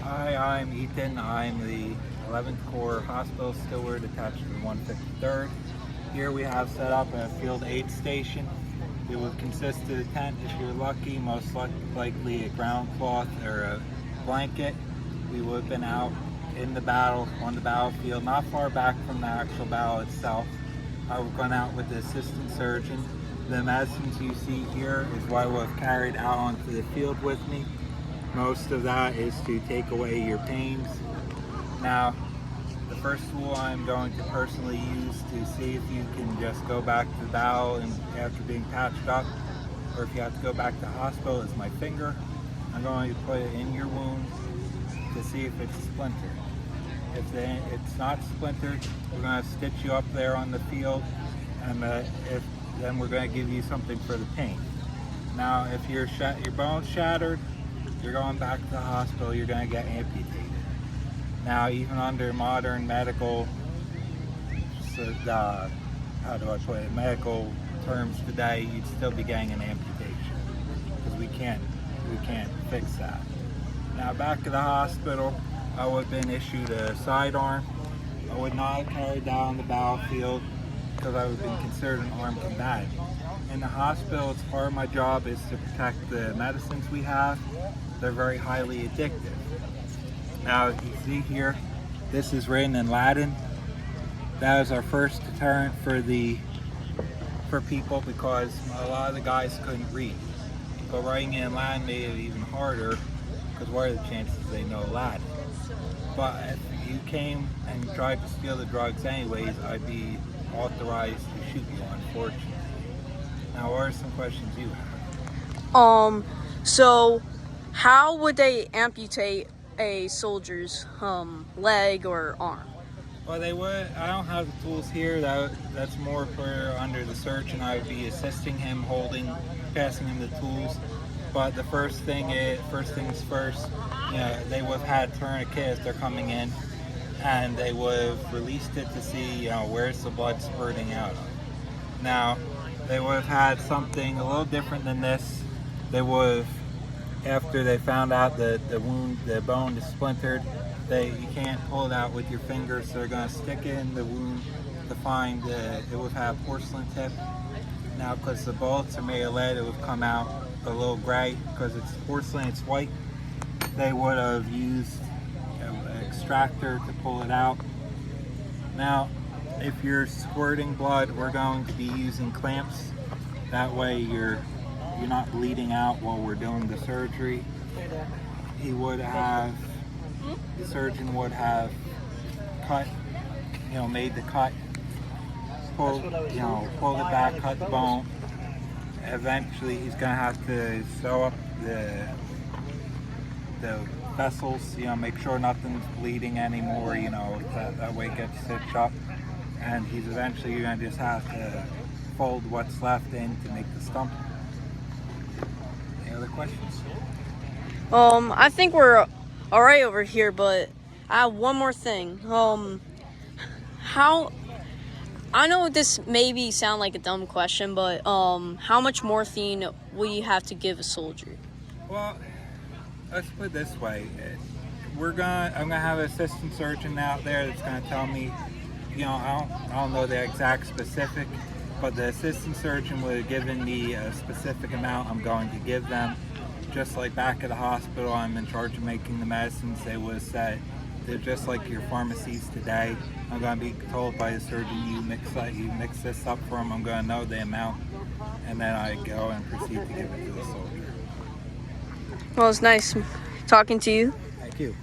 Hi, I'm Ethan. I'm the 11th Corps Hospital Steward attached to the 153rd. Here we have set up a field aid station. It would consist of a tent if you're lucky, most likely a ground cloth or a blanket. We would have been out in the battle, on the battlefield, not far back from the actual battle itself. I would have gone out with the assistant surgeon. The medicines you see here is what I would have carried out onto the field with me. Most of that is to take away your pains. Now, the first tool I'm going to personally use to see if you can just go back to the battle and after being patched up, or if you have to go back to the hospital, is my finger. I'm going to put it in your wound to see if it's splintered. If it's not splintered, we're going to stitch you up there on the field, and then we're going to give you something for the pain. Now, if your bone's shattered, you're going back to the hospital, you're going to get amputated. Now, even under modern medical, medical terms today, you'd still be getting an amputation because we can't fix that. Now, back to the hospital, I would have been issued a sidearm. I would not have carried that on the battlefield because I would have been considered an armed combatant. In the hospital, it's part of my job is to protect the medicines we have. They're very highly addictive. Now, you see here, this is written in Latin. That is our first deterrent for people because a lot of the guys couldn't read. But writing it in Latin made it even harder because what are the chances they know Latin? But if you came and you tried to steal the drugs anyways, I'd be authorized to shoot you, unfortunately. Now, what are some questions you have? So how would they amputate a soldier's leg or arm? Well, they would. I don't have the tools here. That's more for under the surgeon. I would be assisting him, passing him the tools. But the first things first. They would have had tourniquet as they're coming in, and they would have released it to see, where's the blood spurting out of. Now, they would have had something a little different than this. They would have, after they found out that the bone is splintered, you can't pull it out with your fingers, so they're going to stick it in the wound to find it would have porcelain tip. Now, because the bullets are made of lead, it would come out a little gray. Because it's porcelain, it's white. They would have used an extractor to pull it out. Now, if you're squirting blood, we're going to be using clamps. That way you're not bleeding out while we're doing the surgery. The surgeon would have cut, made the cut, pulled it back, cut the bone. Eventually he's gonna have to sew up the vessels, make sure nothing's bleeding anymore, that way it gets stitched up. And he's eventually gonna just have to fold what's left in to make the stump. Any other questions? I think we're all right over here, but I have one more thing. I know this maybe sound like a dumb question, but how much morphine will you have to give a soldier? Well, let's put it this way. I'm gonna have an assistant surgeon out there that's gonna tell me, I don't know the exact specific, but the assistant surgeon would have given me a specific amount I'm going to give them. Just like back at the hospital, I'm in charge of making the medicines. They would have said, they're just like your pharmacies today. I'm going to be told by the surgeon, you mix this up for them. I'm going to know the amount, and then I go and proceed to give it to the soldier. Well, it's nice talking to you. Thank you.